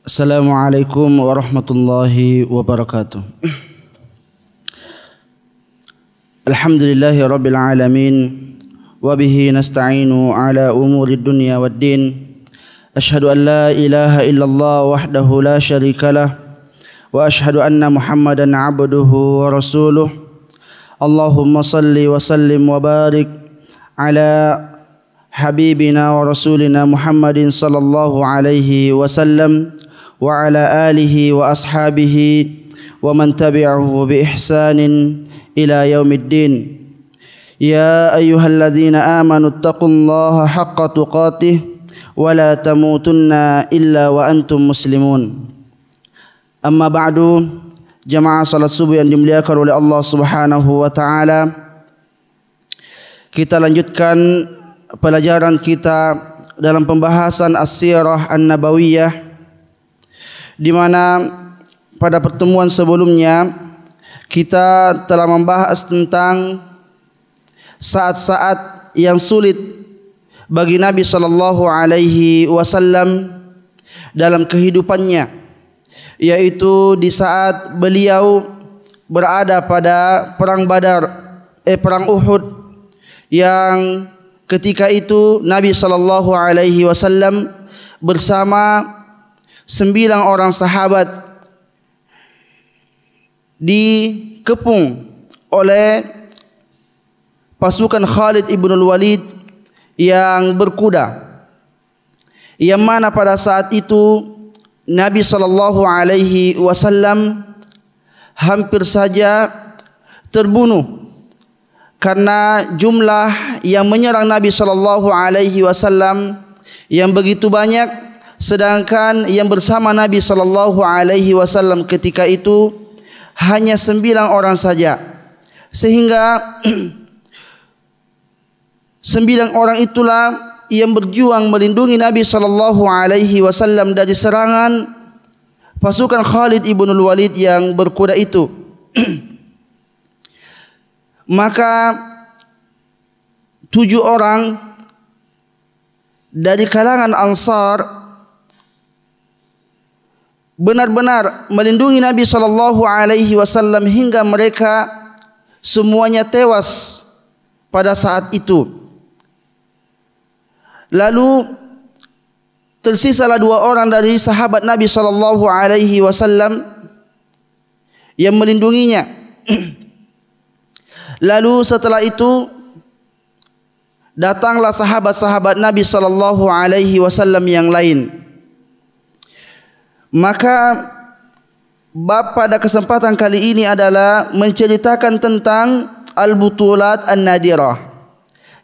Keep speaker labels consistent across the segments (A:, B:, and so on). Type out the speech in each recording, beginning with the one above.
A: Assalamualaikum warahmatullahi wabarakatuh. Alhamdulillahi rabbil alamin, wabihi nasta'inu ala umuri dunya waddin. Ashhadu an la ilaha illallah wahdahu la syarikalah, wa ashhadu anna Muhammadan abduhu wa rasuluh. Allahumma salli wa sallim wa barik ala habibina wa rasulina Muhammadin sallallahu alaihi wasallam wa ala alihi wa ashabihi wa man tabi'ahu bi ihsanin ila yaumiddin. Ya ayyuhalladzina amanu taqullaha haqqa tuqatih wa la tamutunna illa wa antum muslimun. Amma ba'du, jamaah salat subuh yang dimuliakan oleh Allah Subhanahu wa taala. Kita lanjutkan pelajaran kita dalam pembahasan As-Sirah An-Nabawiyah, di mana pada pertemuan sebelumnya kita telah membahas tentang saat-saat yang sulit bagi Nabi sallallahu alaihi wasallam dalam kehidupannya, yaitu di saat beliau berada pada perang Uhud, yang ketika itu Nabi sallallahu alaihi wasallam bersama 9 orang sahabat dikepung oleh pasukan Khalid ibn al-Walid yang berkuda, yang mana pada saat itu Nabi sallallahu alaihi wasallam hampir saja terbunuh karena jumlah yang menyerang Nabi sallallahu alaihi wasallam yang begitu banyak, sedangkan yang bersama Nabi sallallahu alaihi wasallam ketika itu hanya 9 orang saja, sehingga 9 orang itulah yang berjuang melindungi Nabi sallallahu alaihi wasallam dari serangan pasukan Khalid ibn al-Walid yang berkuda itu. Maka 7 orang dari kalangan Ansar benar-benar melindungi Nabi sallallahu alaihi wasallam hingga mereka semuanya tewas pada saat itu. Lalu tersisalah 2 orang dari sahabat Nabi sallallahu alaihi wasallam yang melindunginya. Lalu setelah itu datanglah sahabat-sahabat Nabi sallallahu alaihi wasallam yang lain. Maka bab pada kesempatan kali ini adalah menceritakan tentang al-butulat an-nadirah,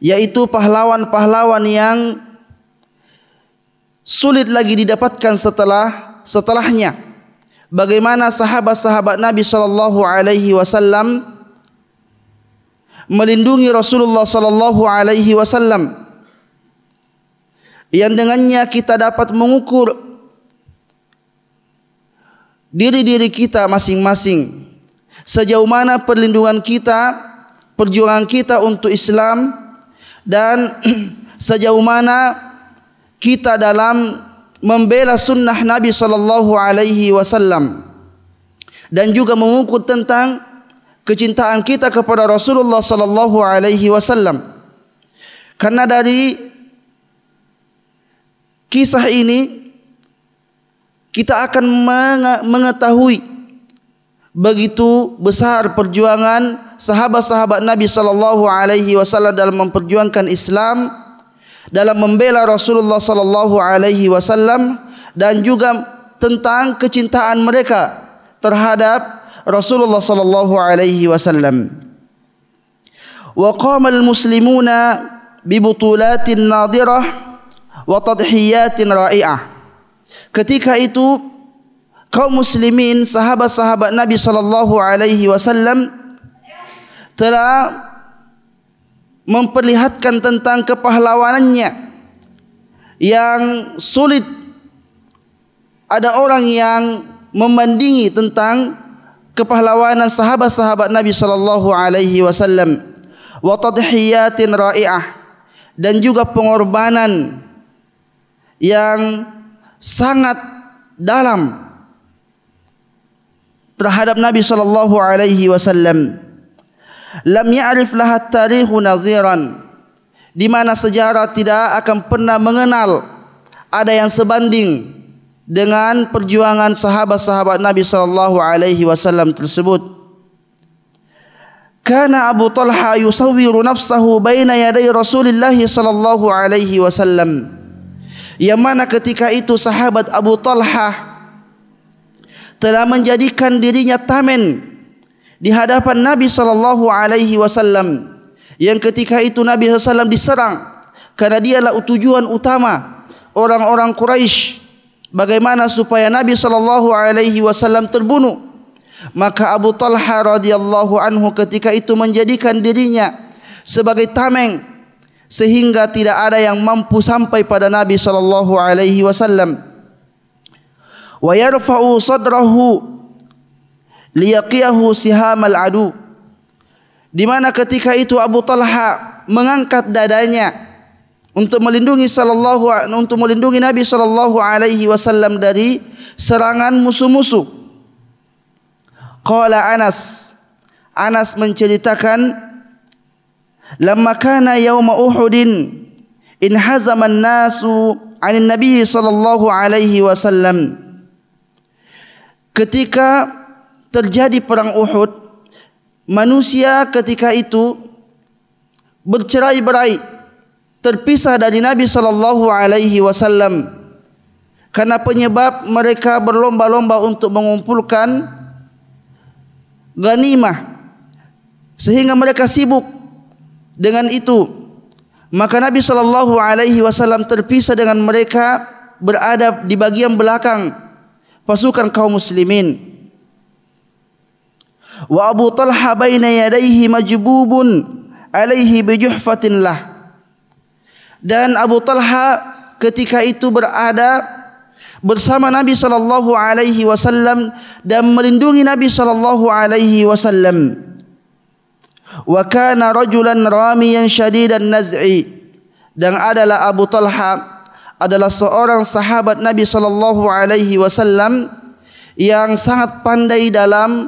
A: yaitu pahlawan-pahlawan yang sulit lagi didapatkan setelahnya. Bagaimana sahabat-sahabat Nabi sallallahu alaihi wasallam melindungi Rasulullah sallallahu alaihi wasallam, yang dengannya kita dapat mengukur diri-diri kita masing-masing, sejauh mana perlindungan kita, perjuangan kita untuk Islam, dan sejauh mana kita dalam membela sunnah Nabi sallallahu alaihi wasallam, dan juga mengukur tentang kecintaan kita kepada Rasulullah sallallahu alaihi wasallam. Karena dari kisah ini kita akan mengetahui begitu besar perjuangan sahabat-sahabat Nabi sallallahu alaihi wasallam dalam memperjuangkan Islam, dalam membela Rasulullah sallallahu alaihi wasallam, dan juga tentang kecintaan mereka terhadap Rasulullah sallallahu alaihi wasallam. Wa qama al-muslimuna bi butulatin nadirah wa tadhiyatin ra'i'ah. Ketika itu kaum muslimin, sahabat-sahabat Nabi sallallahu alaihi wasallam telah memperlihatkan tentang kepahlawanannya yang sulit ada orang yang membandingi tentang kepahlawanan sahabat-sahabat Nabi sallallahu alaihi wasallam, wa tadhiyatin ra'i'ah, dan juga pengorbanan yang sangat dalam terhadap Nabi sallallahu alaihi wasallam. Lam ya'rif laha tarikhu naziran, di mana sejarah tidak akan pernah mengenal ada yang sebanding dengan perjuangan sahabat-sahabat Nabi sallallahu alaihi wasallam tersebut. Kana Abu Talha yusawwiru nafsahu baina yaday Rasulillah sallallahu alaihi wasallam, yang mana ketika itu sahabat Abu Talha telah menjadikan dirinya tameng di hadapan Nabi sallallahu alaihi wasallam, yang ketika itu Nabi sallallahu alaihi wasallam diserang karena dialah tujuan utama orang-orang Quraisy bagaimana supaya Nabi sallallahu alaihi wasallam terbunuh. Maka Abu Talha radhiyallahu anhu ketika itu menjadikan dirinya sebagai tameng sehingga tidak ada yang mampu sampai pada Nabi sallallahu alaihi wasallam. Wa yarfa'u sadrahu liyaqiyahu sihamal adu, di mana ketika itu Abu Talha mengangkat dadanya untuk melindungi Nabi sallallahu alaihi wasallam dari serangan musuh-musuh. Qala Anas menceritakan, lamma kana yauma Uhudin inhazama an-nasu 'anil nabiy sallallahu alaihi wasallam, ketika terjadi perang Uhud, manusia ketika itu bercerai-berai, terpisah dari Nabi sallallahu alaihi wasallam karena penyebab mereka berlomba-lomba untuk mengumpulkan ghanimah, sehingga mereka sibuk dengan itu. Maka Nabi sallallahu alaihi wasallam terpisah dengan mereka, berada di bagian belakang pasukan kaum muslimin. Wa Abu Talha baina yadayhi majbubun alaihi bijuhfatin lah, dan Abu Talha ketika itu berada bersama Nabi sallallahu alaihi wasallam dan melindungi Nabi sallallahu alaihi wasallam. Wa kana rajulan ramiyan syadidan naz'i, dan adalah Abu Talha adalah seorang sahabat Nabi sallallahu alaihi wasallam yang sangat pandai dalam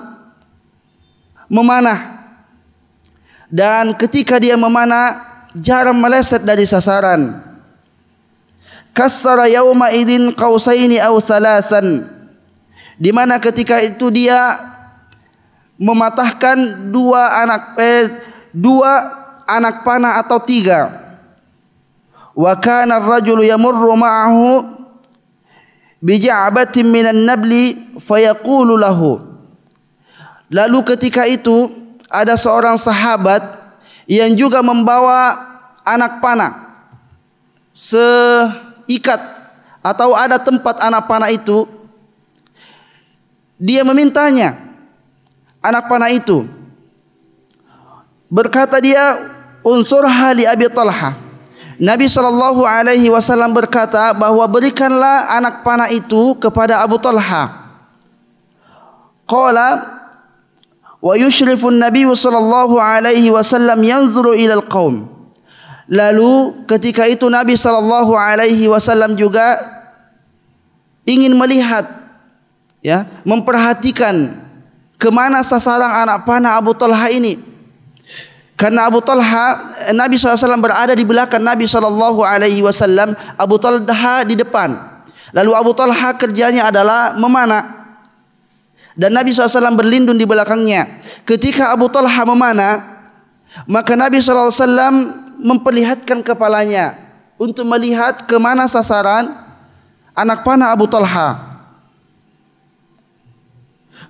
A: memanah, dan ketika dia memanah jarang meleset dari sasaran. Kassara yauma idin qausaini aw thalathan, di mana ketika itu dia mematahkan dua anak panah atau tiga. Wa kana ar-rajulu yamurru ma'ahu bi ja'batin minan nabli fayaqulu lahu, lalu ketika itu ada seorang sahabat yang juga membawa anak panah seikat atau ada tempat anak panah itu. Dia memintanya anak panah itu, berkata dia, unsurha li Abi Talha. Nabi sallallahu alaihi wasallam berkata bahwa berikanlah anak panah itu kepada Abu Talha. Qala wa yushrifu an-nabiy sallallahu alaihi wasallam yanzuru ila al-qaum. Lalu ketika itu Nabi sallallahu alaihi wasallam juga ingin melihat, ya, memperhatikan kemana sasaran anak panah Abu Talha ini. Karena Abu Talha, Nabi SAW berada di belakang Nabi SAW, Abu Talha di depan. Lalu Abu Talha kerjanya adalah memanah, dan Nabi SAW berlindung di belakangnya. Ketika Abu Talha memanah, maka Nabi SAW memperlihatkan kepalanya untuk melihat kemana sasaran anak panah Abu Talha.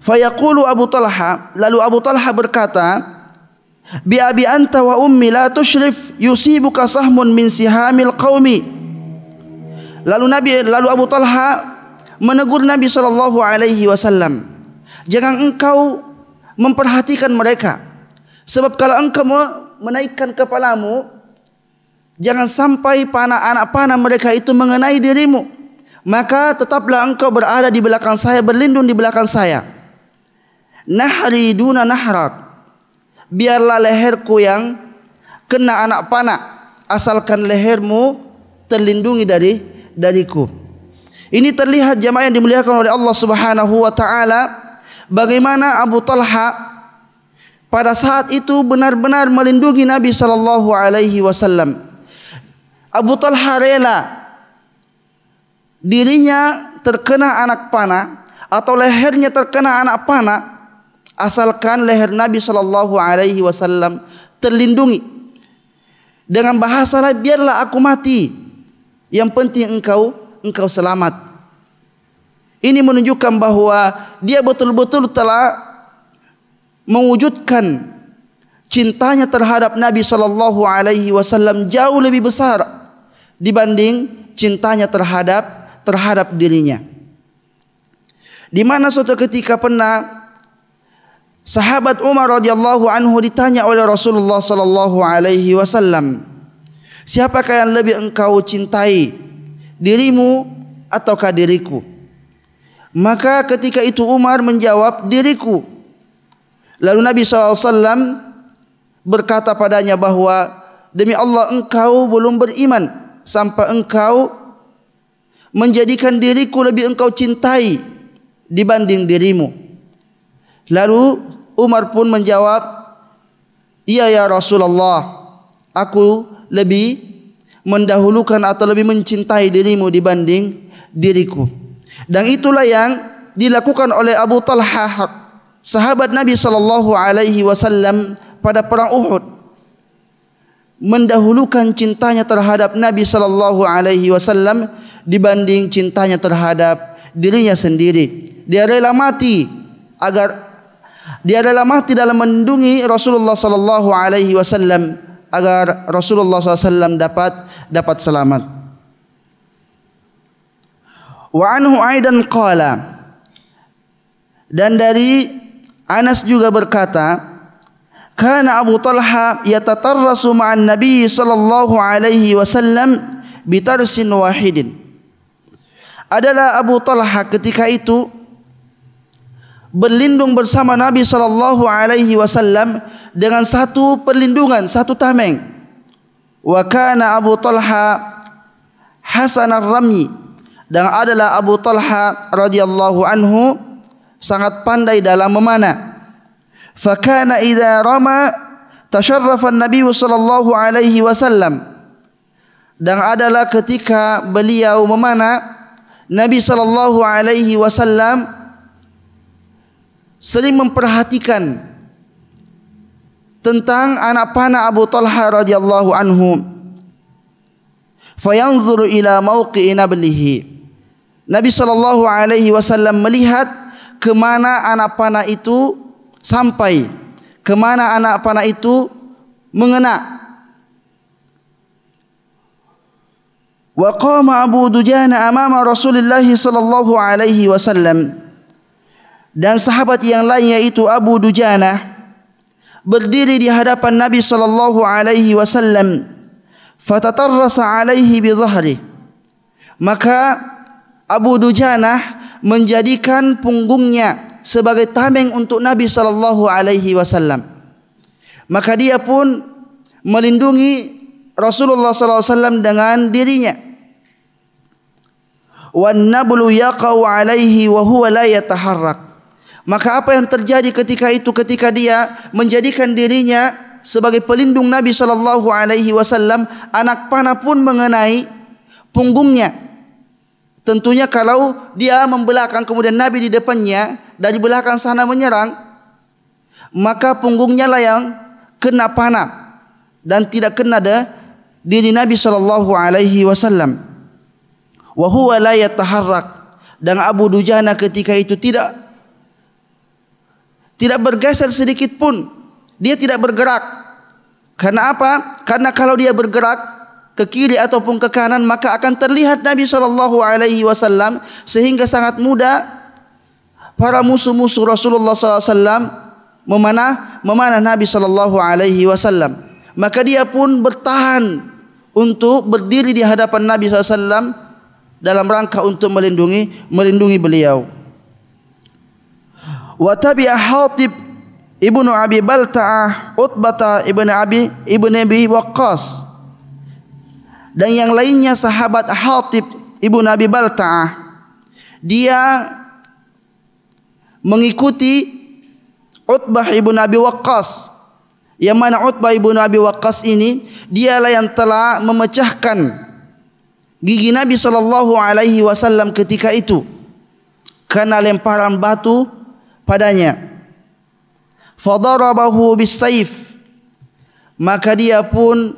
A: Fayaqulu Abu Talha, lalu Abu Talha berkata, bi abi anta wa ummi la tushrif yusibuka sahmun min sihamil qaumi. Lalu Abu Talha menegur Nabi sallallahu alaihi wasallam, jangan engkau memperhatikan mereka, sebab kalau engkau menaikkan kepalamu, jangan sampai anak panah mereka itu mengenai dirimu, maka tetaplah engkau berada di belakang saya, berlindung di belakang saya. Nahri duna nahrak, biarlah leherku yang kena anak panah, asalkan lehermu terlindungi dariku. Ini terlihat jamaah yang dimuliakan oleh Allah Subhanahu wa taala, bagaimana Abu Talha pada saat itu benar-benar melindungi Nabi sallallahu alaihi wasallam. Abu Talha rela dirinya terkena anak panah atau lehernya terkena anak panah, asalkan leher Nabi sallallahu alaihi wasallam terlindungi. Dengan bahasa lain, biarlah aku mati, yang penting engkau selamat. Ini menunjukkan bahwa dia betul-betul telah mewujudkan cintanya terhadap Nabi sallallahu alaihi wasallam jauh lebih besar dibanding cintanya terhadap dirinya. Di mana suatu ketika pernah sahabat Umar radhiyallahu anhu ditanya oleh Rasulullah sallallahu alaihi wasallam, siapakah yang lebih engkau cintai, dirimu ataukah diriku? Maka ketika itu Umar menjawab, diriku. Lalu Nabi SAW berkata padanya bahwa demi Allah engkau belum beriman sampai engkau menjadikan diriku lebih engkau cintai dibanding dirimu. Lalu Umar pun menjawab, iya ya Rasulullah, aku lebih mendahulukan atau lebih mencintai dirimu dibanding diriku. Dan itulah yang dilakukan oleh Abu Talha, sahabat Nabi sallallahu alaihi wasallam pada perang Uhud, mendahulukan cintanya terhadap Nabi sallallahu alaihi wasallam dibanding cintanya terhadap dirinya sendiri. Dia rela mati dalam melindungi Rasulullah sallallahu alaihi wasallam agar Rasulullah SAW dapat selamat. Wa anhu aidan qala, dan dari Anas juga berkata, kana Abu Talha yatatarrasu ma'an Nabi sallallahu alaihi wasallam bitarsin wahidin. Adalah Abu Talha ketika itu berlindung bersama Nabi sallallahu alaihi wasallam dengan satu perlindungan, satu tameng. Wa kana Abu Talha hasan ar-ramy, dan adalah Abu Talha radhiyallahu anhu sangat pandai dalam memanah. Fa kana idza rama tasharrafa an-nabiy sallallahu alaihi wasallam, dan adalah ketika beliau memanah, Nabi sallallahu alaihi wasallam sering memperhatikan tentang anak panah Abu Talha radhiyallahu anhu. Fayanzuru ila mawqi'i nablihi, Nabi sallallahu alaihi wasallam melihat kemana anak panah itu sampai, kemana anak panah itu mengena. Wa qama Abu Dujana amama Rasulullah sallallahu alaihi wasallam, dan sahabat yang lain yaitu Abu Dujana berdiri di hadapan Nabi sallallahu alaihi wasallam. Fatatarrasa alaihi bi dhahri, maka Abu Dujana menjadikan punggungnya sebagai tameng untuk Nabi sallallahu alaihi wasallam. Maka dia pun melindungi Rasulullah sallallahu alaihi wasallam dengan dirinya. Wan nablu yaqau alaihi wa huwa la yataharrak. Maka apa yang terjadi ketika itu, ketika dia menjadikan dirinya sebagai pelindung Nabi sallallahu alaihi wasallam, anak panah pun mengenai punggungnya. Tentunya kalau dia membelakang kemudian Nabi di depannya, dari belakang sana menyerang, maka punggungnya lah yang kena panah dan tidak kena diri Nabi sallallahu alaihi wasallam. Wa huwa la yataharrak, dan Abu Dujana ketika itu tidak bergeser sedikit pun, dia tidak bergerak. Karena apa? Karena kalau dia bergerak ke kiri ataupun ke kanan, maka akan terlihat Nabi sallallahu alaihi wasallam, sehingga sangat mudah para musuh-musuh Rasulullah sallallahu alaihi wasallam memanah Nabi sallallahu alaihi wasallam. Maka dia pun bertahan untuk berdiri di hadapan Nabi sallallahu alaihi wasallam dalam rangka untuk melindungi beliau. Wa tabi'a Hatib ibnu Abi Balta'ah Utbah ibnu Abi Waqqas, dan yang lainnya sahabat Hatib ibnu Abi Balta'ah dia mengikuti Utbah ibn Abi Waqqas, yang mana Utbah ibn Abi Waqqas ini dialah yang telah memecahkan gigi Nabi SAW ketika itu karena lemparan batu padanya. Fadarabahu bisayf, maka dia pun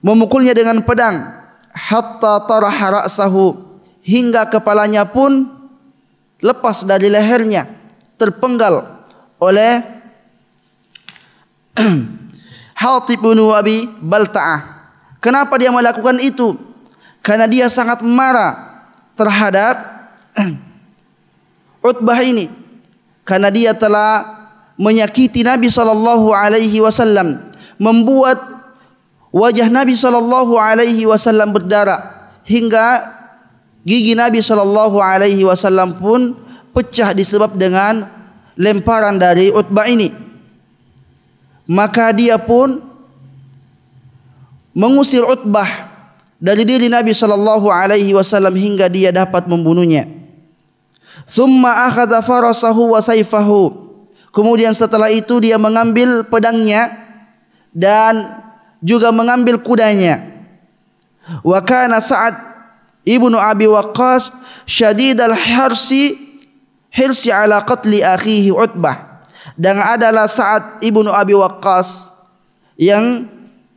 A: memukulnya dengan pedang, hatta taraha ra'sahu, hingga kepalanya pun lepas dari lehernya, terpenggal oleh Hatib bin Abi Balta'ah. Kenapa dia melakukan itu? Karena dia sangat marah terhadap Utbah ini, karena dia telah menyakiti Nabi SAW, membuat wajah Nabi SAW berdarah, hingga gigi Nabi SAW pun pecah disebab dengan lemparan dari Utbah ini. Maka dia pun mengusir Utbah dari diri Nabi SAW hingga dia dapat membunuhnya. Thumma akhadha farasahu wa sayfahu, kemudian setelah itu dia mengambil pedangnya dan juga mengambil kudanya. Wa kana Sa'ad ibnu Abi Waqqas syadidal hirsi ala qatli akhihi Utbah. Dan adalah Sa'ad ibnu Abi Waqqas, yang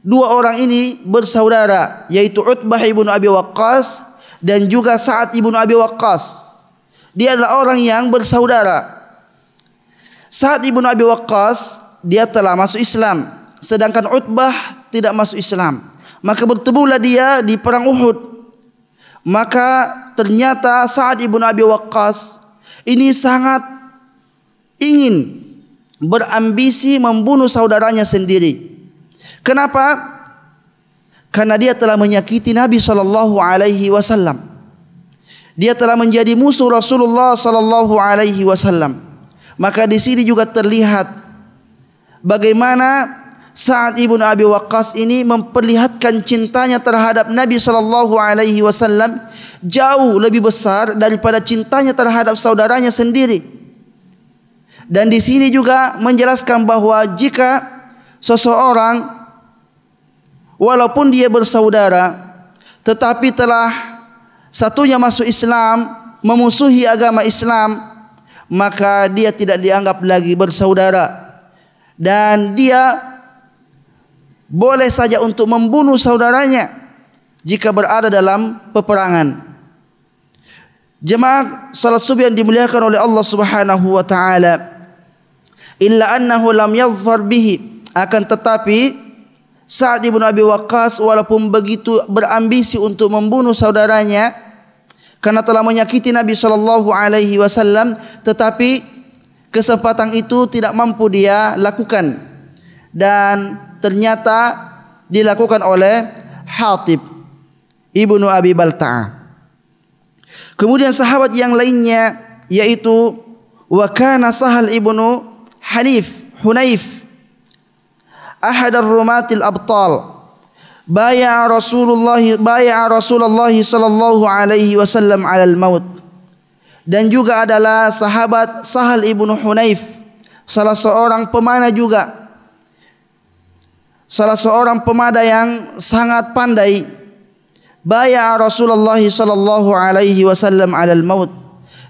A: dua orang ini bersaudara, yaitu Utbah ibnu Abi Waqqas dan juga Sa'ad ibnu Abi Waqqas. Dia adalah orang yang bersaudara. Sa'ad ibnu Abi Waqqas dia telah masuk Islam, sedangkan Utbah tidak masuk Islam. Maka bertemulah dia di perang Uhud. Maka ternyata Sa'ad ibnu Abi Waqqas ini sangat ingin, berambisi membunuh saudaranya sendiri. Kenapa? Karena dia telah menyakiti Nabi SAW. Dia telah menjadi musuh Rasulullah SAW. Maka di sini juga terlihat bagaimana Sa'ad ibn Abi Waqqas ini memperlihatkan cintanya terhadap Nabi SAW jauh lebih besar daripada cintanya terhadap saudaranya sendiri. Dan di sini juga menjelaskan bahwa jika seseorang walaupun dia bersaudara tetapi telah satunya masuk Islam, memusuhi agama Islam, maka dia tidak dianggap lagi bersaudara, dan dia boleh saja untuk membunuh saudaranya jika berada dalam peperangan. Jemaah salat subuh yang dimuliakan oleh Allah Subhanahu wa taala, illa annahu lam yazfar bihi, akan tetapi Sa'ad ibn Abi Waqqas walaupun begitu berambisi untuk membunuh saudaranya karena telah menyakiti Nabi SAW, tetapi kesempatan itu tidak mampu dia lakukan, dan ternyata dilakukan oleh Hatib ibnu Abi Balta'ah. Kemudian sahabat yang lainnya yaitu wa kana Sahal ibnu Hunayf ahad ar-rumatil abtal, bay'a Rasulullah sallallahu alaihi wasallam 'ala al-maut. Dan juga adalah sahabat Sahal ibnu Hunayf, salah seorang pemanah juga, salah seorang pemada yang sangat pandai. Bay'a Rasulullah sallallahu alaihi wasallam 'ala al-maut,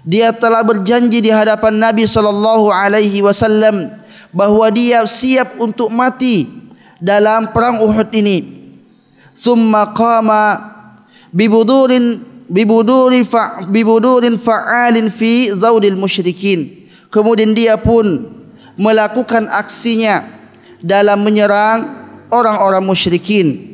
A: dia telah berjanji di hadapan Nabi sallallahu alaihi wasallam bahwa dia siap untuk mati dalam perang Uhud ini. Thumma qama bibudurin fa'alin fi zaudil musyrikin. Kemudian dia pun melakukan aksinya dalam menyerang orang-orang musyrikin.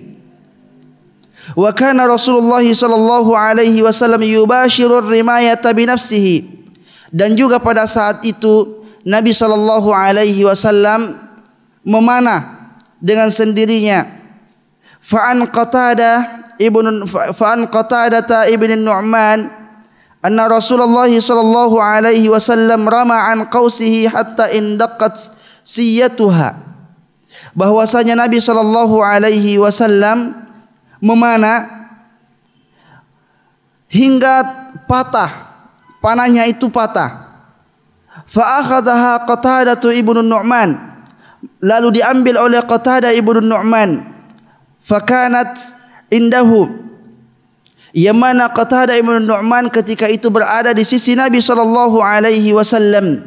A: Wa kana Rasulullah sallallahu alaihi wasallam yubashirur rimayata bi nafsihi, dan juga pada saat itu Nabi sallallahu alaihi wasallam memanah dengan sendirinya. Fa'an Qatadah ibn Nu'man anna Rasulullah sallallahu alaihi wasallam rama an qausihi hatta indaqat siyatuha, bahwasanya Nabi sallallahu alaihi wasallam memanah hingga patah panahnya itu patah. Fa akhadhaha Qatadah ibnu Nu'man, lalu diambil oleh Qatadah ibnu Nu'man. Fakanat indahu, yang mana Qatadah ibnu Nu'man ketika itu berada di sisi Nabi sallallahu alaihi wasallam.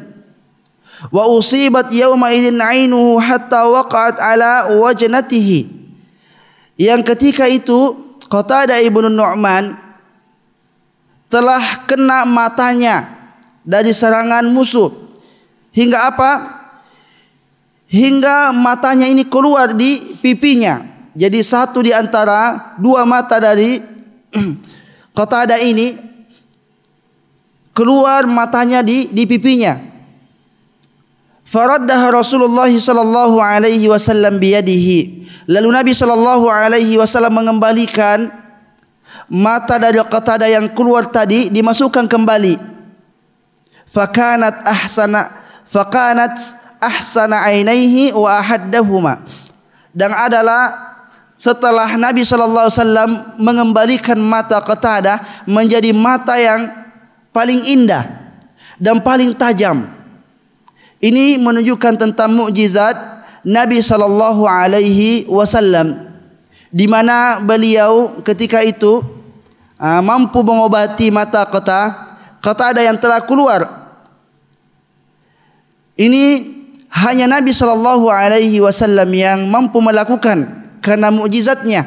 A: Wa usibat yawma idzin 'ainuhu hatta waqa'at ala wajnatihi, yang ketika itu Qatadah ibnu Nu'man telah kena matanya dari serangan musuh. Hingga apa? Hingga matanya ini keluar di pipinya. Jadi satu di antara dua mata dari Qatadah ini keluar matanya di pipinya. Faraddaha Rasulullah sallallahu alaihi wasallam biyadihi. Lalu Nabi sallallahu alaihi wasallam mengembalikan mata dari Qatadah yang keluar tadi, dimasukkan kembali. Fakanat ahsana ainaihi wa ahaddahuma, dan adalah setelah Nabi sallallahu alaihi wasallam mengembalikan mata Qatadah menjadi mata yang paling indah dan paling tajam. Ini menunjukkan tentang mukjizat Nabi sallallahu alaihi wasallam, di mana beliau ketika itu mampu mengobati mata Qatadah yang telah keluar. Ini hanya Nabi sallallahu alaihi wasallam yang mampu melakukan karena mukjizatnya.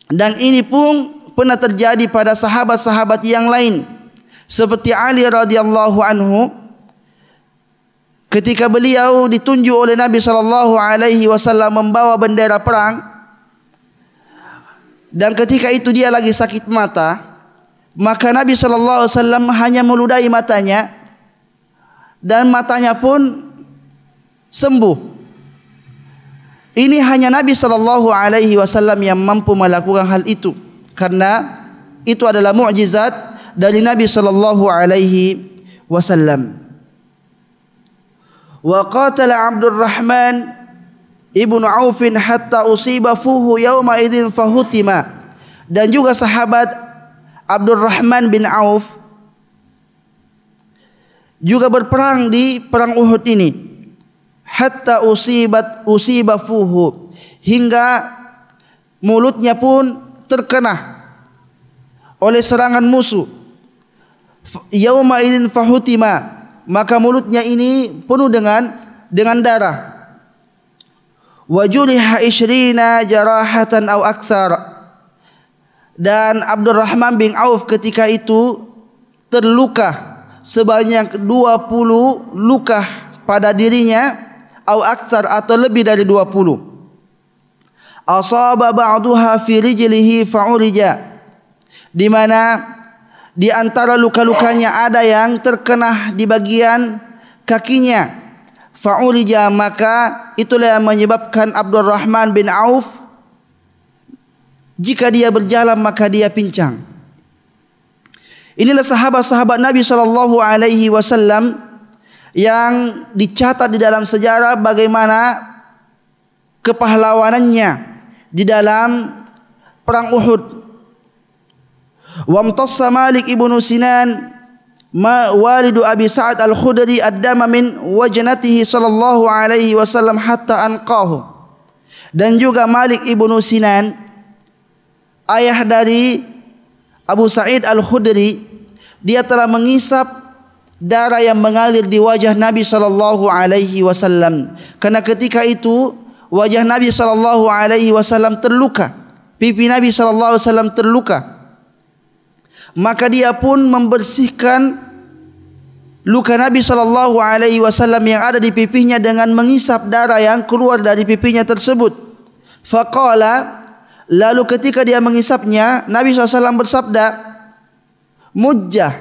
A: Dan ini pun pernah terjadi pada sahabat-sahabat yang lain, seperti Ali radhiyallahu anhu, ketika beliau ditunjuk oleh Nabi sallallahu alaihi wasallam membawa bendera perang, dan ketika itu dia lagi sakit mata, maka Nabi sallallahu alaihi wasallam hanya meludahi matanya dan matanya pun sembuh. Ini hanya Nabi sallallahu alaihi wasallam yang mampu melakukan hal itu, karena itu adalah mukjizat dari Nabi sallallahu alaihi wasallam. Wa qatala Abdurrahman ibnu Auf hatta usiba fuhu yauma idzin fahutima, dan juga sahabat Abdurrahman bin Auf juga berperang di perang Uhud ini. Hatta usiba fuhu, hingga mulutnya pun terkena oleh serangan musuh. Yauma idzin fahutima, maka mulutnya ini penuh dengan darah. Wa juliha 20 jarahatan aw aktsar, dan Abdurrahman bin Auf ketika itu terluka sebanyak 20 luka pada dirinya, au aksar atau lebih dari 20. Asaba ba'duha fi rijlihi fa'urija, di mana di antara luka-lukanya ada yang terkena di bagian kakinya. Fa'urija, maka itulah yang menyebabkan Abdurrahman bin Auf jika dia berjalan maka dia pincang. Inilah sahabat-sahabat Nabi sallallahu alaihi wasallam yang dicatat di dalam sejarah bagaimana kepahlawanannya di dalam perang Uhud. Wa amtassa Malik ibnu Sinan walidu Abi Sa'ad al-Khudri ad-dama min wajnatihi sallallahu alaihi wasallam hatta anqahu. Dan juga Malik ibnu Sinan, ayah dari Abu Sa'id al-Khudri, dia telah mengisap darah yang mengalir di wajah Nabi sallallahu alaihi wasallam. Karena ketika itu wajah Nabi sallallahu alaihi wasallam terluka, pipi Nabi sallallahu alaihi wasallam terluka. Maka dia pun membersihkan luka Nabi sallallahu alaihi wasallam yang ada di pipinya dengan mengisap darah yang keluar dari pipinya tersebut. Faqala, lalu ketika dia mengisapnya, Nabi SAW bersabda, mujjah,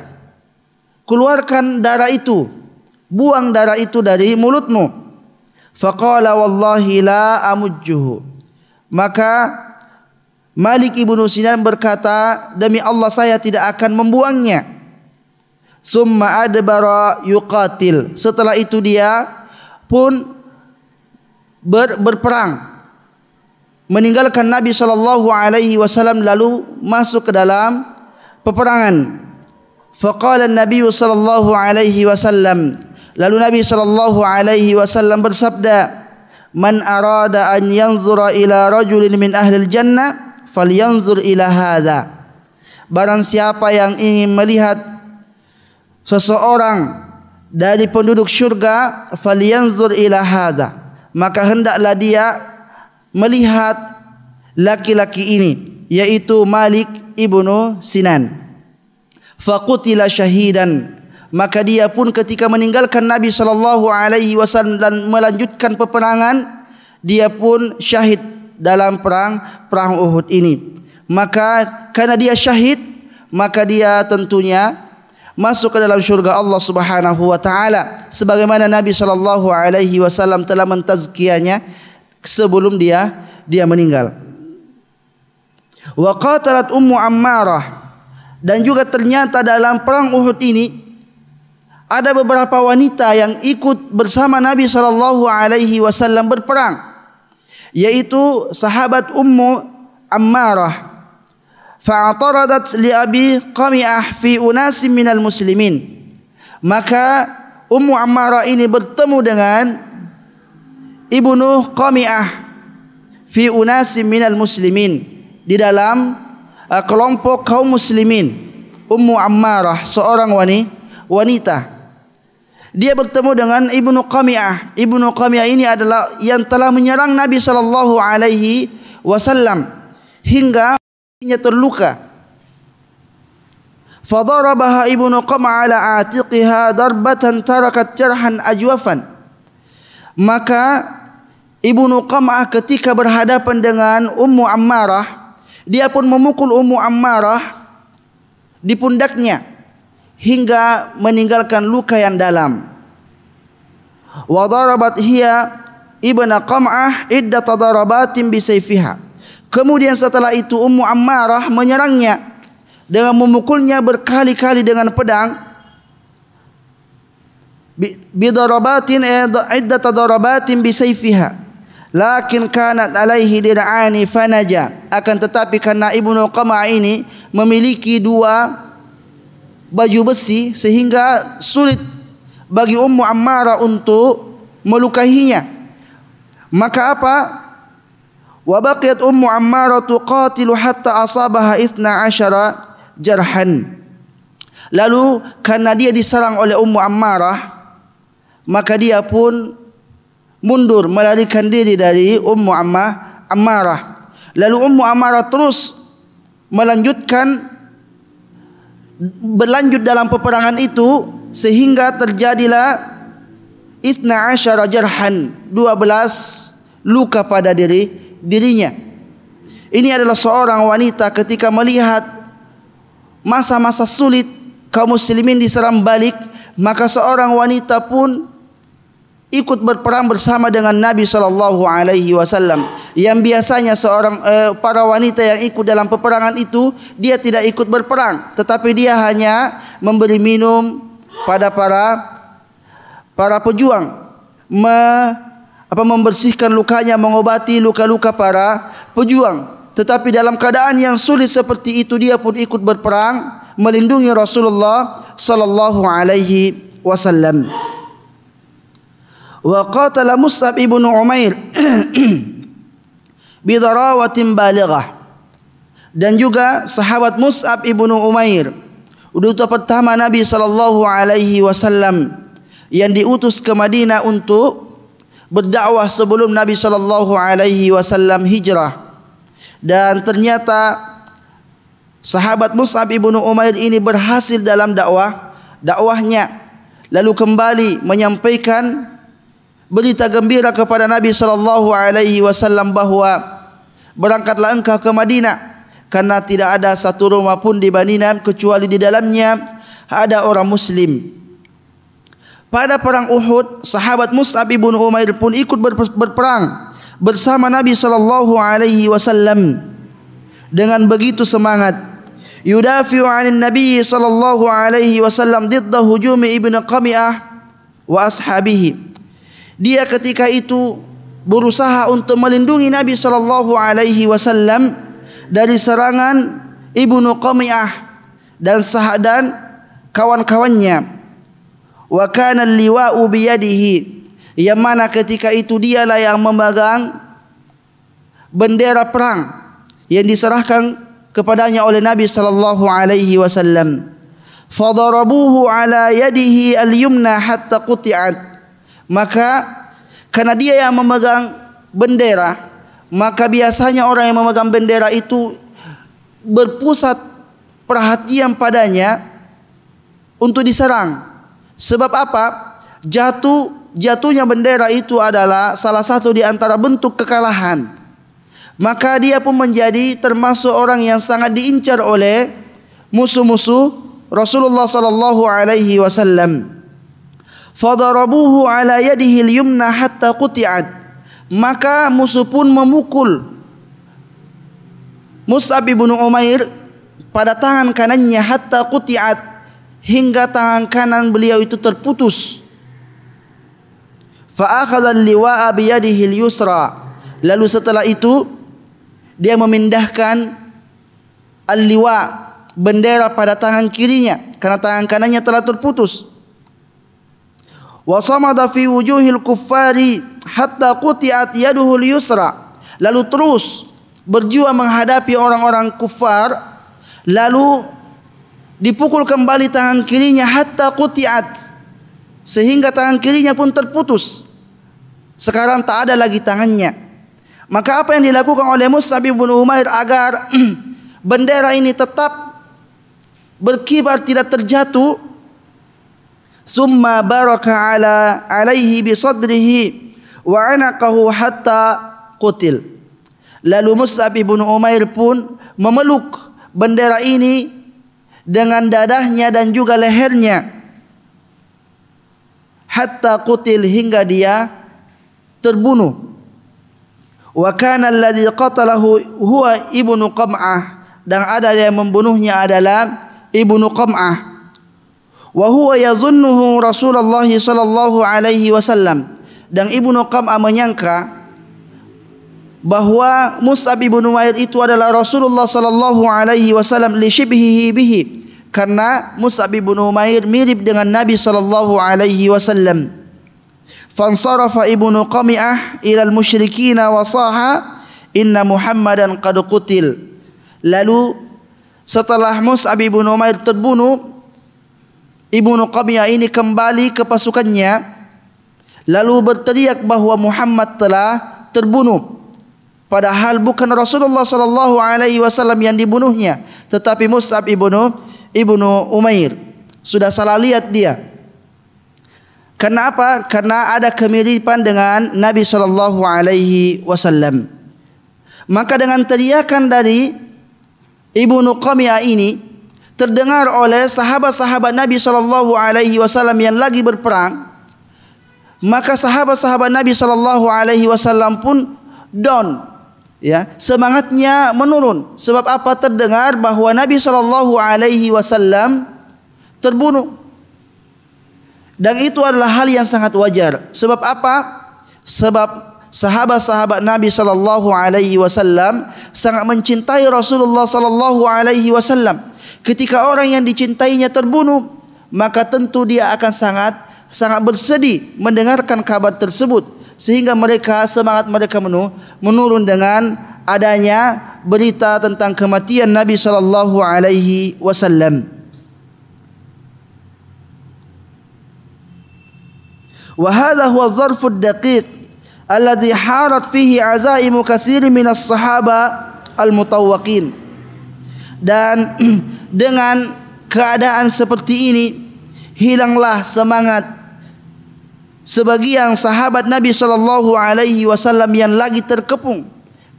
A: keluarkan darah itu, buang darah itu dari mulutmu. Faqala wallahi la amujjuhu, maka Malik ibnu Sinan berkata, demi Allah saya tidak akan membuangnya. Summa adbara yuqatil, setelah itu dia pun berperang, meninggalkan Nabi sallallahu alaihi wasallam lalu masuk ke dalam peperangan. Faqala an-nabiy sallallahu alaihi wasallam, lalu Nabi sallallahu alaihi wasallam bersabda, "Man arada an yanzura ila rajulin min ahli al-jannah falyanzur ila hadha." Barang siapa yang ingin melihat seseorang dari penduduk syurga, falyanzur ila hadha, maka hendaklah dia melihat laki-laki ini, yaitu Malik ibnu Sinan. Faqutila syahidan, maka dia pun ketika meninggalkan Nabi sallallahu alaihi wasallam dan melanjutkan peperangan, dia pun syahid dalam perang Uhud ini. Maka karena dia syahid, maka dia tentunya masuk ke dalam syurga Allah Subhanahu wa taala, sebagaimana Nabi sallallahu alaihi wasallam telah mentazkiyahnya sebelum dia meninggal. Wa qatalat Ummu Ammarah, dan juga ternyata dalam perang Uhud ini ada beberapa wanita yang ikut bersama Nabi sallallahu alaihi wasallam berperang, yaitu sahabat Ummu Ammarah. Fa'ataradat li Abi Qami'ah fi unasim minal muslimin. Maka Ummu Ammarah ini bertemu dengan Ibnu Qami'ah fi unasim minal muslimin, di dalam kelompok kaum muslimin. Ummu Ammarah seorang wanita. Dia bertemu dengan Ibnu Qami'ah. Ibnu Qami'ah ini adalah yang telah menyerang Nabi sallallahu alaihi wasallam hingga dia terluka. Fadarabaha Ibnu Qami'ah ala atiqiha darbatan tarakat jarhan ajwafan. Maka Ibnu Qami'ah ketika berhadapan dengan Ummu Ammarah, dia pun memukul Ummu Ammarah di pundaknya hingga meninggalkan luka yang dalam. Wa darabat hiya Ibnu Qami'ah iddat darabatin bisayfiha. Kemudian setelah itu Ummu Ammarah menyerangnya dengan memukulnya berkali-kali dengan pedang. Bidarabatin iddat darabatin bisayfiha. Lakin kanat alaihi dir'ani fanaja. Akan tetapi karena Ibnu Qami'ah ini memiliki dua baju besi, sehingga sulit bagi Ummu Ammarah untuk melukainya. Maka apa? Wa baqiyat Ummu Ammarah tuqatilu hatta asabaha 12 jarhan. Lalu karena dia diserang oleh Ummu Ammarah, maka dia pun mundur, melarikan diri dari Ummu Ammarah. Lalu Ummu Ammarah terus berlanjut dalam peperangan itu, sehingga terjadilah 12 jarhan, 12 luka pada dirinya. Ini adalah seorang wanita ketika melihat masa-masa sulit kaum muslimin diserang balik, maka seorang wanita pun ikut berperang bersama dengan Nabi sallallahu alaihi wasallam. Yang biasanya para wanita yang ikut dalam peperangan itu, dia tidak ikut berperang, tetapi dia hanya memberi minum pada para pejuang, membersihkan lukanya, mengobati luka-luka para pejuang. Tetapi dalam keadaan yang sulit seperti itu, dia pun ikut berperang melindungi Rasulullah sallallahu alaihi wasallam. Wa qatala Mus'ab ibnu Umair bidarawatin balighah. Dan juga sahabat Mus'ab ibnu Umair, utusan pertama Nabi sallallahu alaihi wasallam yang diutus ke Madinah untuk berdakwah sebelum Nabi sallallahu alaihi wasallam hijrah. Dan ternyata sahabat Mus'ab ibnu Umair ini berhasil dalam dakwahnya, lalu kembali menyampaikan berita gembira kepada Nabi sallallahu alaihi wasallam bahwa berangkatlah engkau ke Madinah, karena tidak ada satu rumah pun di Madinah kecuali di dalamnya ada orang muslim. Pada perang Uhud, sahabat Mus'ab ibnu Umair pun ikut berperang bersama Nabi sallallahu alaihi wasallam dengan begitu semangat. Yudafi'u 'anil Nabi sallallahu alaihi wasallam didda hujumi Ibnu Qami'ah wa ashabihi. Dia ketika itu berusaha untuk melindungi Nabi sallallahu alaihi wasallam dari serangan Ibnu Qami'ah dan kawan-kawannya. Wa kana al-liwa'u biyadihi, yang mana ketika itu dialah yang memegang bendera perang yang diserahkan kepadanya oleh Nabi sallallahu alaihi wasallam. Fadarabuhu ala yadihi al-yumna hatta quti'at, maka karena dia yang memegang bendera, maka biasanya orang yang memegang bendera itu berpusat perhatian padanya untuk diserang. Sebab apa? Jatuhnya bendera itu adalah salah satu di antara bentuk kekalahan. Maka dia pun menjadi termasuk orang yang sangat diincar oleh musuh-musuh Rasulullah sallallahu alaihi wasallam. Fadarabuhu ala yadihi al-yumna hatta quti'at, maka musuh pun memukul Mus'ab bin Umair pada tangan kanannya hatta quti'at, hingga tangan kanan beliau itu terputus. Fa akhadha al-liwa'a bi yadihi al-yusra, lalu setelah itu dia memindahkan al-liwa, bendera, pada tangan kirinya karena tangan kanannya telah terputus. Wa samada fi wujuhil kuffari hatta quti'at yaduhul yusra, lalu terus berjuang menghadapi orang-orang kufar, lalu dipukul kembali tangan kirinya hatta quti'at, sehingga tangan kirinya pun terputus. Sekarang tak ada lagi tangannya. Maka apa yang dilakukan oleh Mus'ab bin Umair agar bendera ini tetap berkibar, tidak terjatuh? Thumma baraka alaihi bi sadrihi wa anaqahu hatta qutil. Lalu Mus'ab bin Umair pun memeluk bendera ini dengan dadahnya dan juga lehernya hatta qutil, hingga dia terbunuh. Wa kana alladhi qatalahu huwa ibnu Qam'ah, dan ada yang membunuhnya adalah Ibnu Qam'ah. Wa huwa yazunnuhu Rasulullah sallallahu alaihi wasallam, dan Ibnu Qam'ah menyangka bahwa Mus'ab bin Umair itu adalah Rasulullah sallallahu alaihi wasallam li shibhihi bihi, karena Mus'ab bin Umair mirip dengan Nabi sallallahu alaihi wasallam. Fansarafa Ibnu Qami'ah ila al-musyrikin wa saha inna Muhammadan qad qutil. Lalu setelah Mus'ab bin Umair terbunuh, Ibnu Qami'ah ini kembali ke pasukannya lalu berteriak bahwa Muhammad telah terbunuh, padahal bukan Rasulullah sallallahu alaihi wasallam yang dibunuhnya, tetapi Mus'ab ibnu Umair. Sudah salah lihat dia. Karena apa? Karena ada kemiripan dengan Nabi sallallahu alaihi wasallam. Maka dengan teriakan dari Ibnu Qami'ah ini terdengar oleh sahabat-sahabat Nabi sallallahu alaihi wasallam yang lagi berperang. Maka sahabat-sahabat Nabi sallallahu alaihi wasallam pun down, ya, semangatnya menurun. Sebab apa? Terdengar bahwa Nabi sallallahu alaihi wasallam terbunuh. Dan itu adalah hal yang sangat wajar. Sebab apa? Sebab sahabat-sahabat Nabi sallallahu alaihi wasallam sangat mencintai Rasulullah sallallahu alaihi wasallam. Ketika orang yang dicintainya terbunuh, maka tentu dia akan sangat bersedih mendengarkan kabar tersebut, sehingga semangat mereka menurun dengan adanya berita tentang kematian Nabi sallallahu alaihi wasallam. Wa hadha huwa az-zarfu ad-daqiq alladhi harat fihi azaimu katsirin min as-sahaba al-mutawwaqin. Dan dengan keadaan seperti ini hilanglah semangat sebagian sahabat Nabi sallallahu alaihi wasallam yang lagi terkepung,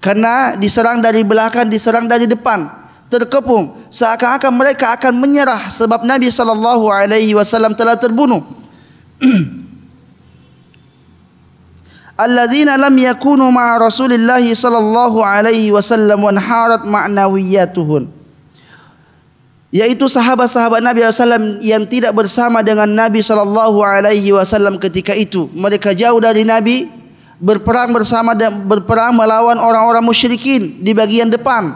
A: karena diserang dari belakang, diserang dari depan, terkepung, seakan-akan mereka akan menyerah sebab Nabi sallallahu alaihi wasallam telah terbunuh. Alladzina lam yakunu ma'a Rasulillah sallallahu alaihi wasallam wa harat ma'nawiyatuhun, yaitu sahabat-sahabat Nabi SAW yang tidak bersama dengan Nabi sallallahu alaihi wasallam ketika itu. Mereka jauh dari Nabi, berperang melawan orang-orang musyrikin di bagian depan.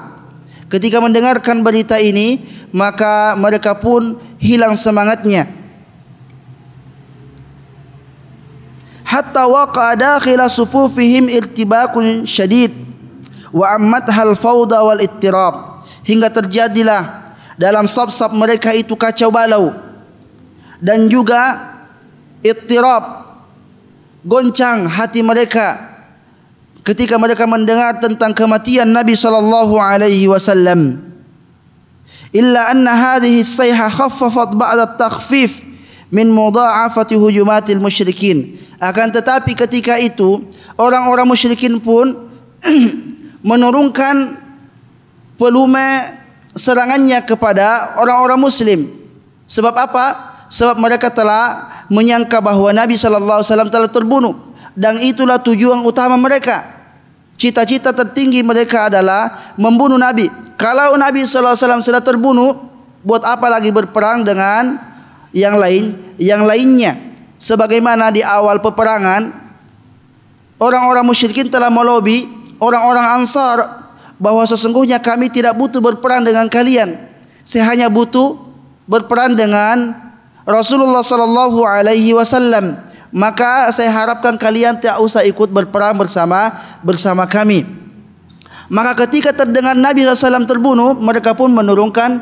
A: Ketika mendengarkan berita ini, maka mereka pun hilang semangatnya. Hatta waqa'a dakhila sufufihim irtibakun syadid wa ammathal fawda wal ittirab, hingga terjadilah dalam saf-saf mereka itu kacau balau dan juga ittirab, goncang hati mereka ketika mereka mendengar tentang kematian Nabi sallallahu alaihi wasallam. Illa anna hadhihi as-sayha khaffafat ba'da at-takhfif min mudha'afati hujumatil musyrikin. Akan tetapi ketika itu orang-orang musyrikin pun menurunkan volume serangannya kepada orang-orang muslim. Sebab apa? Sebab mereka telah menyangka bahwa Nabi sallallahu alaihi wasallam telah terbunuh, dan itulah tujuan utama mereka. Cita-cita tertinggi mereka adalah membunuh Nabi. Kalau Nabi sallallahu alaihi wasallam sudah terbunuh, buat apa lagi berperang dengan yang lainnya? Sebagaimana di awal peperangan orang-orang musyrikin telah melobi orang-orang Ansar bahwa sesungguhnya kami tidak butuh berperang dengan kalian, saya hanya butuh berperang dengan Rasulullah sallallahu alaihi wasallam. Maka saya harapkan kalian tidak usah ikut berperang bersama kami. Maka ketika terdengar Nabi SAW terbunuh, mereka pun menurunkan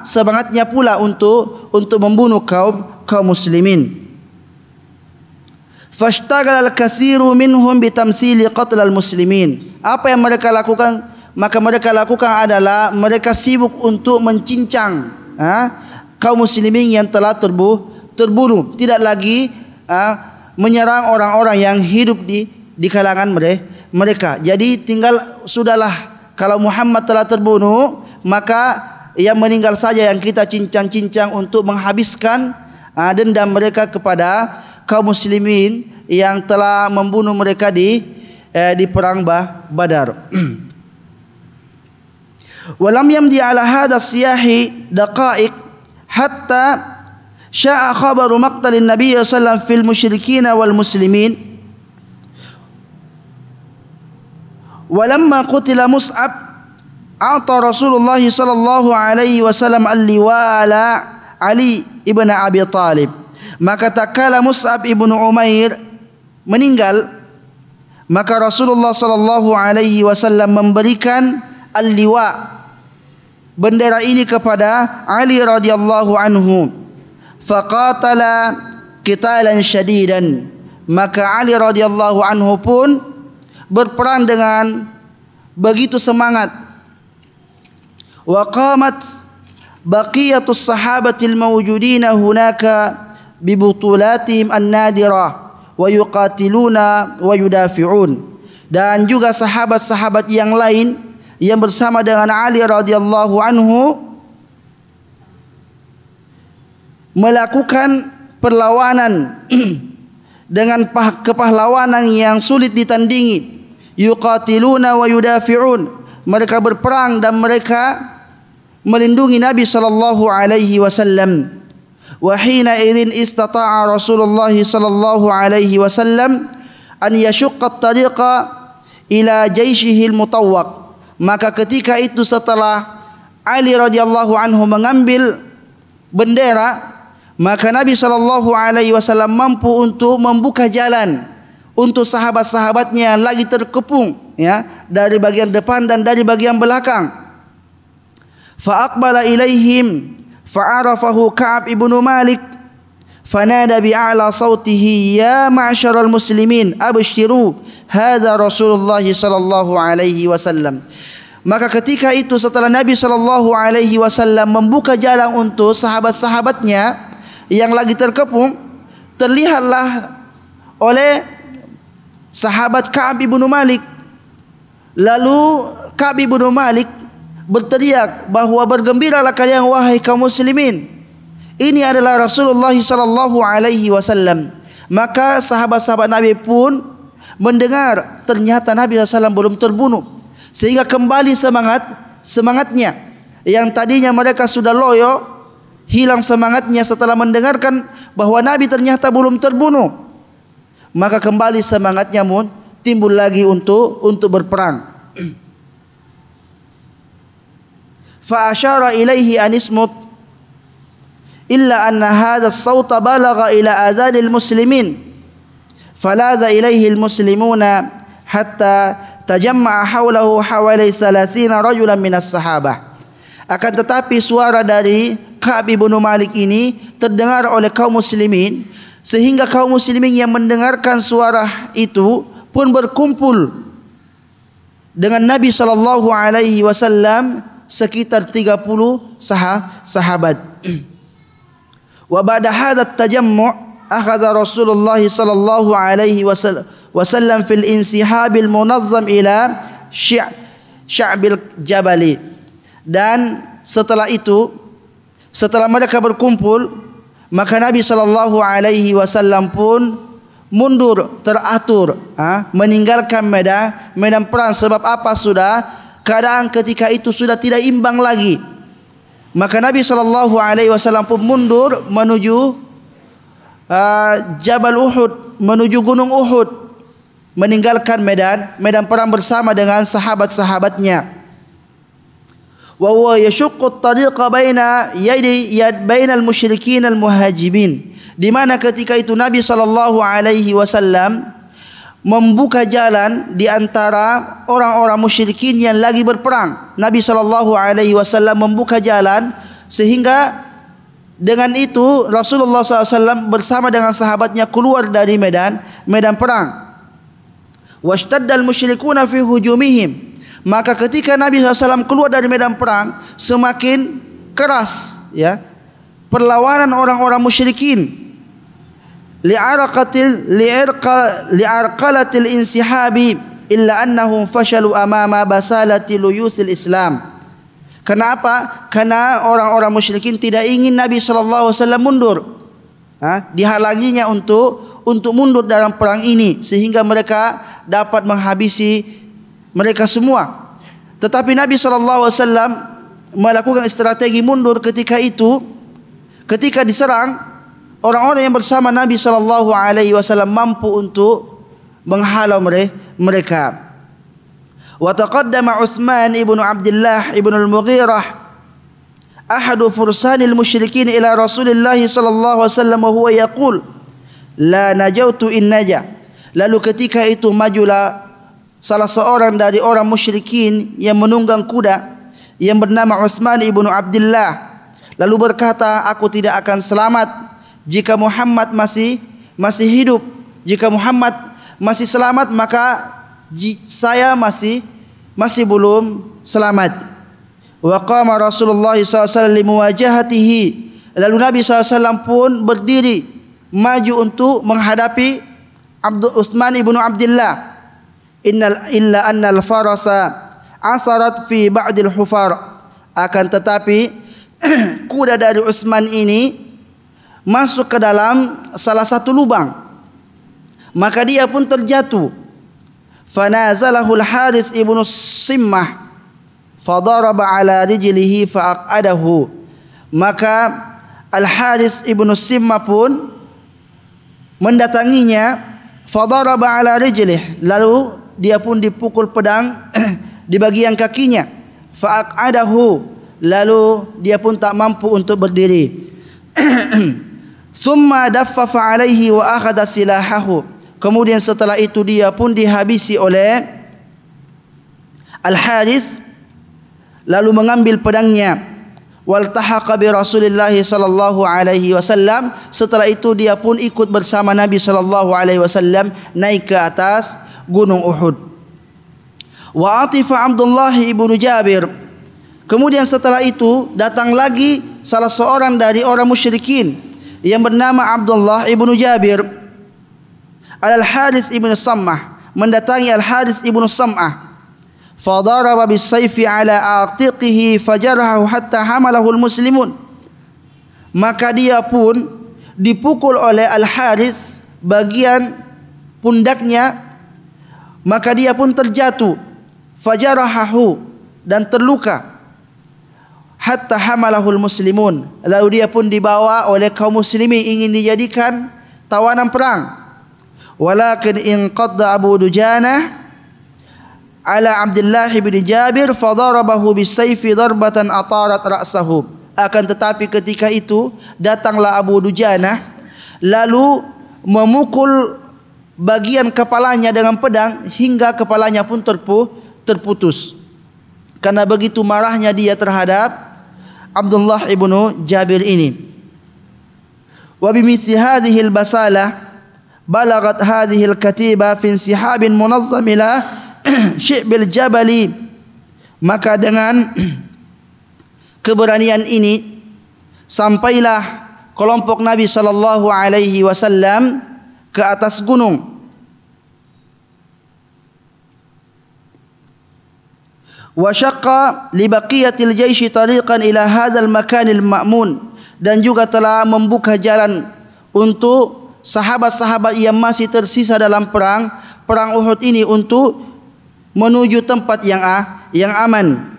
A: semangatnya pula untuk membunuh kaum muslimin. Fashtaghala al-katsiru minhum bitamtsili qatl al-muslimin. Apa yang mereka lakukan? Maka mereka lakukan adalah mereka sibuk untuk mencincang kaum muslimin yang telah terbunuh. Tidak lagi menyerang orang-orang yang hidup di kalangan mereka. Jadi tinggal sudahlah, kalau Muhammad telah terbunuh, maka yang meninggal saja yang kita cincang-cincang untuk menghabiskan dendam mereka kepada kaum muslimin yang telah membunuh mereka di perang Badar. Walam yamdi ala hadha siyahi daqaiq hatta sya'a khabaru maqtalin Nabi sallallahu alaihi wasallam fil musyrikin wal muslimin. Walamma qutila Mus'ab a'ta Rasulullah sallallahu alaihi wasallam al-liwa ala Ali ibn Abi Talib. Maka tatkala Mus'ab ibnu Umair meninggal, maka Rasulullah sallallahu alaihi wasallam memberikan al-liwa, bendera ini, kepada Ali radhiyallahu anhu. Faqatala qitalan syadidan, maka Ali radhiyallahu anhu pun berperang dengan begitu semangat. Wa qamat baqiyatus sahabatil mawjudina hunaka bibutulatihim an-nadirah wa yuqatiluna wa yudafi'un. Dan juga sahabat-sahabat yang lain yang bersama dengan Ali radhiyallahu anhu melakukan perlawanan dengan kepahlawanan yang sulit ditandingi. Yuqatiluna wa yudafi'un, mereka berperang dan mereka melindungi Nabi sallallahu alaihi wasallam. Wa hina idzin istata'a Rasulullah sallallahu alaihi wasallam an yashqa at-tariqa ila jaishihi al-mutawwaq. Maka ketika itu setelah Ali radhiyallahu anhu mengambil bendera, maka Nabi sallallahu alaihi wasallam mampu untuk membuka jalan untuk sahabat-sahabatnya yang lagi terkepung dari bagian depan dan dari bagian belakang. Fa aqbala ilaihim fa'arafahu Ka'ab ibnu Malik fanada bi'a'la sautihi ya ma'syaral muslimin abshiru hadza Rasulullah sallallahu alaihi wasallam. Maka ketika itu setelah Nabi sallallahu alaihi wasallam membuka jalan untuk sahabat-sahabatnya yang lagi terkepung, terlihatlah oleh sahabat Ka'ab ibnu Malik. Lalu Ka'ab ibnu Malik berteriak bahwa bergembiralah kalian wahai kaum muslimin, ini adalah Rasulullah sallallahu alaihi wasallam. Maka sahabat-sahabat Nabi pun mendengar ternyata Nabi SAW belum terbunuh, sehingga kembali semangatnya yang tadinya mereka sudah loyo, hilang semangatnya setelah mendengarkan bahwa Nabi ternyata belum terbunuh. Maka kembali semangatnya timbul lagi untuk berperang. Fa asyara ilaihi anismut illa anna hadha as-sawta balagha ila adhanil muslimin faladha ilayhi al-muslimuna hatta tajamma'a hawlahu hawali 30 rajulan minas sahabah. Akan tetapi suara dari Ka'ab bin Malik ini terdengar oleh kaum muslimin, sehingga kaum muslimin yang mendengarkan suara itu pun berkumpul dengan Nabi sallallahu alaihi wasallam sekitar 30 sahabat. Wa ba'da hadha at-tajammu' akhadha Rasulullah sallallahu alaihi wasallam fil insihabil munazzam ila sya'bil jabali. Dan setelah itu, setelah mereka berkumpul, maka Nabi sallallahu alaihi wasallam pun mundur teratur, meninggalkan medan perang. Sebab apa? Sudah keadaan ketika itu sudah tidak imbang lagi. Maka Nabi sallallahu alaihi wasallam pun mundur menuju Jabal Uhud, menuju Gunung Uhud, meninggalkan medan perang bersama dengan sahabat-sahabatnya. Wa huwa yashuqqu at-tariqa baina bainal musyrikin al-muhajibin, di mana ketika itu Nabi sallallahu alaihi wasallam membuka jalan di antara orang-orang musyrikin yang lagi berperang. Nabi sallallahu alaihi wasallam membuka jalan, sehingga dengan itu Rasulullah SAW bersama dengan sahabatnya keluar dari medan perang. Washtaddal musyrikuna fi hujumihim, maka ketika Nabi SAW keluar dari medan perang, semakin keras perlawanan orang-orang musyrikin. Li'arqalatil insihabi illa annahum fashalu amama basalati luyuthil Islam. Kenapa? Karena orang-orang musyrikin tidak ingin Nabi SAW mundur. Dihalanginya untuk mundur dalam perang ini, sehingga mereka dapat menghabisi mereka semua. Tetapi Nabi SAW melakukan strategi mundur ketika itu. Ketika diserang, orang-orang yang bersama Nabi SAW mampu untuk menghalau mereka. Wa taqaddama Uthman ibn Abdullah ibn al-Mughirah ahadu fursanil musyrikin ila Rasulillah sallallahu alaihi wasallam wa huwa yaqul la najautu in naja. Lalu ketika itu majulah salah seorang dari orang musyrikin yang menunggang kuda yang bernama Uthman ibn Abdullah, lalu berkata, aku tidak akan selamat jika Muhammad masih hidup. Jika Muhammad masih selamat, maka saya masih belum selamat. Wa qama Rasulullah SAW limuwajahatihi, lalu Nabi SAW pun berdiri maju untuk menghadapi Uthman ibn Abdullah. Illa annal farasa asarat fi ba'dil hufar, akan tetapi kuda dari Uthman ini masuk ke dalam salah satu lubang, maka dia pun terjatuh. Fanazalahu al-Harith ibn Simmah fadaraba ala rijlihi fa'aqadahu, maka Al-Harith ibn Simmah pun mendatanginya. Fadaraba ala rijlihi, lalu dia pun dipukul pedang di bagian kakinya. Fa'aqadahu, lalu dia pun tak mampu untuk berdiri. Thumma daffafa alaihi wa akhadha silahahu, kemudian setelah itu dia pun dihabisi oleh Al-Harith, lalu mengambil pedangnya. Waltahaqa bi Rasulillah sallallahu alaihi wasallam, setelah itu dia pun ikut bersama Nabi sallallahu alaihi wasallam naik ke atas Gunung Uhud. Wa atifa Abdullah ibnu Jabir, kemudian setelah itu datang lagi salah seorang dari orang musyrikin yang bernama Abdullah ibnu Jabir. Al-Harith ibnu Sammah mendatangi Al-Harith ibnu Sam'ah. Fadaraba bisayfi ala atiqihi fajarahu hatta hamalahu al-muslimun, maka dia pun dipukul oleh Al-Harith bagian pundaknya, maka dia pun terjatuh. Fajarahu, dan terluka. Hatta hamalahul muslimun, lalu dia pun dibawa oleh kaum muslimin, ingin dijadikan tawanan perang. Walakin inqadda Abu Dujana ala Abdullah bin Jabir fadarabahu bisayfi darbatan atarat ra'sahu, Akan tetapi ketika itu datanglah Abu Dujanah lalu memukul bagian kepalanya dengan pedang hingga kepalanya pun terputus. Karena begitu marahnya dia terhadap Abdullah ibnu Jabir ini. Wa bimithli hadhihi al-basalah balagat hadhihi al-katiba fi insihabin munazzam ila syi'bil jabali. Maka dengan keberanian ini sampailah kelompok Nabi sallallahu alaihi wasallam ke atas gunung. Wa syaqqa li baqiyatil jaishi tariqan ila hadzal makanil ma'mun, dan juga telah membuka jalan untuk sahabat-sahabat yang masih tersisa dalam perang Uhud ini untuk menuju tempat yang aman.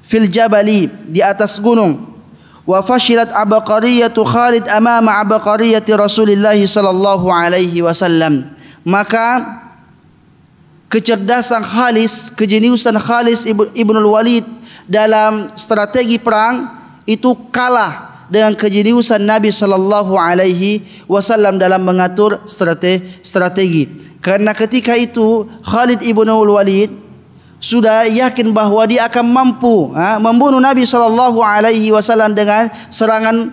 A: Fil jabali, di atas gunung. Wa fashilat abqariyatu Khalid amama abqariyati Rasulillah sallallahu alaihi wasallam. Maka kecerdasan Khalis, kejeniusan Khalis ibnul Walid dalam strategi perang itu kalah dengan kejeniusan Nabi sallallahu alaihi wasallam dalam mengatur strategi. Karena ketika itu Khalid ibnul Walid sudah yakin bahwa dia akan mampu membunuh Nabi sallallahu alaihi wasallam dengan serangan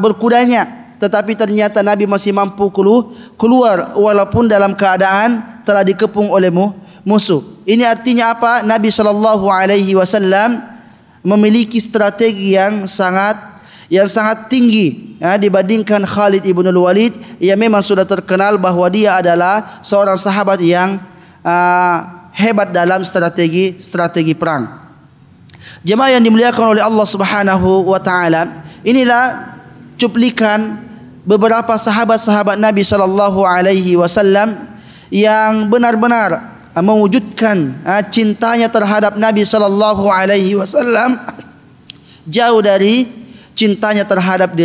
A: berkudanya, tetapi ternyata Nabi masih mampu keluar walaupun dalam keadaan telah dikepung oleh musuh. Ini artinya apa? Nabi sallallahu alaihi wasallam memiliki strategi yang sangat tinggi dibandingkan Khalid ibnul Walid yang memang sudah terkenal bahwa dia adalah seorang sahabat yang hebat dalam strategi perang. Jemaah yang dimuliakan oleh Allah Subhanahu wa taala, inilah cuplikan beberapa sahabat-sahabat Nabi sallallahu alaihi wasallam yang benar-benar mewujudkan cintanya terhadap Nabi sallallahu alaihi wasallam jauh dari cintanya terhadap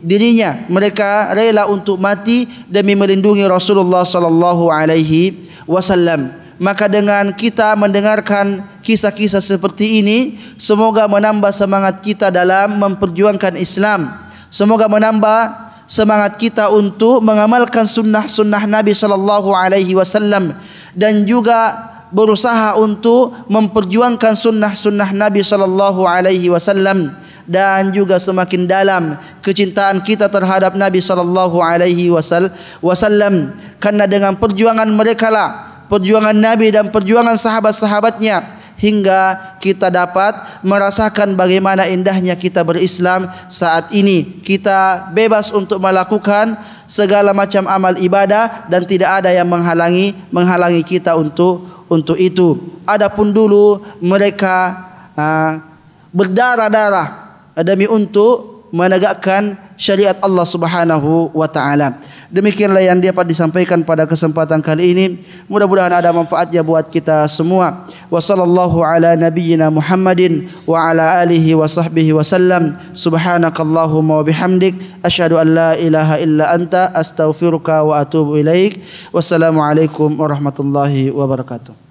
A: dirinya. Mereka rela untuk mati demi melindungi Rasulullah sallallahu alaihi wasallam. Maka dengan kita mendengarkan kisah-kisah seperti ini, semoga menambah semangat kita dalam memperjuangkan Islam. Semoga menambah semangat kita untuk mengamalkan sunnah-sunnah Nabi sallallahu alaihi wasallam dan juga berusaha untuk memperjuangkan sunnah-sunnah Nabi sallallahu alaihi wasallam, dan juga semakin dalam kecintaan kita terhadap Nabi sallallahu alaihi wasallam, karena dengan perjuangan mereka lah, perjuangan Nabi dan perjuangan sahabat-sahabatnya, hingga kita dapat merasakan bagaimana indahnya kita berislam saat ini. Kita bebas untuk melakukan segala macam amal ibadah dan tidak ada yang menghalangi kita untuk itu. Adapun dulu mereka berdarah-darah demi untuk menegakkan syariat Allah Subhanahu wa taala. Demikianlah yang dapat disampaikan pada kesempatan kali ini. Mudah-mudahan ada manfaatnya buat kita semua. Wa sallallahu ala nabiyyina Muhammadin wa ala alihi wa sahbihi wasallam. Subhanakallahumma wa bihamdik asyhadu an la ilaha illa anta astaghfiruka wa atubu ilaik. Wassalamualaikum warahmatullahi wabarakatuh.